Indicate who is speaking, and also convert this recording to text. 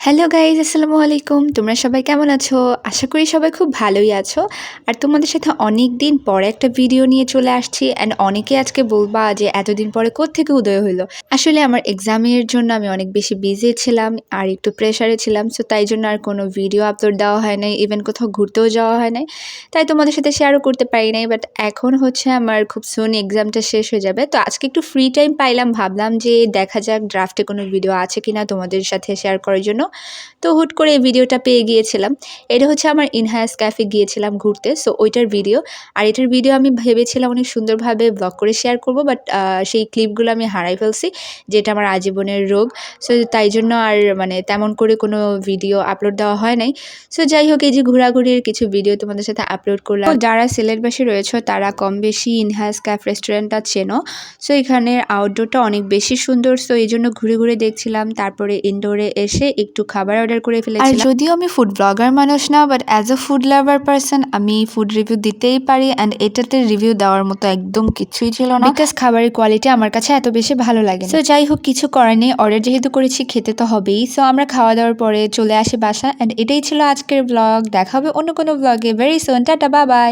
Speaker 1: Hello guys, আসসালামু আলাইকুম। তোমরা সবাই কেমন আছো? আশা করি সবাই খুব ভালোই আছো। আর তোমাদের সাথে অনেক দিন পরে একটা ভিডিও নিয়ে চলে আসছি। অ্যান্ড অনেকে আজকে বলবা যে এতদিন পরে কোত্থেকে উদয় হলো। আসলে আমার এক্সামের জন্য আমি অনেক বেশি বিজি ছিলাম আর একটু প্রেশারে ছিলাম। সো তাই জন্য আর কোনো ভিডিও আপলোড দেওয়া হয় নাই, ইভেন কোথাও ঘুরতেও যাওয়া হয় নাই। তাই তোমাদের সাথে শেয়ারও করতে পারি নাই। বাট এখন হচ্ছে আমার খুব সুন এক্সামটা শেষ হয়ে যাবে। তো আজকে একটু ফ্রি টাইম পাইলাম, ভাবলাম যে দেখা যাক ড্রাফটে কোনো ভিডিও আছে কিনা তোমাদের সাথে শেয়ার করার জন্য। তো হুট করে এই ভিডিওটা পেয়ে গিয়েছিলাম। এটা হচ্ছে আমার ইনহান্স ক্যাফে গিয়েছিলাম ঘুরতে, সো ওইটার ভিডিও। আর এটার ভিডিও আমি ভেবেছিলাম অনেক সুন্দরভাবে ব্লগ করে শেয়ার করব, বাট সেই ক্লিপগুলো আমি হারাই ফেলছি, যেটা আমার আজীবনের রোগ। সো তাই জন্য আর মানে তেমন করে কোনো ভিডিও আপলোড দেওয়া হয় নাই। সো যাই হোক, এই যে ঘোরাঘুরির কিছু ভিডিও তোমাদের সাথে আপলোড করলাম। যারা সিলেটবাসী রয়েছে তারা কম বেশি ইনহান্স ক্যাফ রেস্টুরেন্টটা চেনো। সো এখানের আউটডোরটা অনেক বেশি সুন্দর, সো এই জন্য ঘুরে ঘুরে দেখছিলাম। তারপরে ইনডোরে এসে একটু খাবার অর্ডার করে ফেলেছিলাম। আর যদিও আমি ফুড ব্লগার মানুষ না, but as a food lover person আমি ফুড রিভিউ দিতেই পারি। অ্যান্ড এটাতে রিভিউ দেওয়ার মতো একদম কিছুই ছিল না, বিকজ খাবারের কোয়ালিটি আমার কাছে এত বেশি ভালো লাগে। সো যাই হোক, কিছু করার নেই, অর্ডার যেহেতু করেছি খেতে তো হবেই। সো আমরা খাওয়া দাওয়ার পরে চলে আসি বাসা। অ্যান্ড এটাই ছিল আজকের ব্লগ। দেখা হবে অন্য কোনো ব্লগে very soon. Tata, bye bye.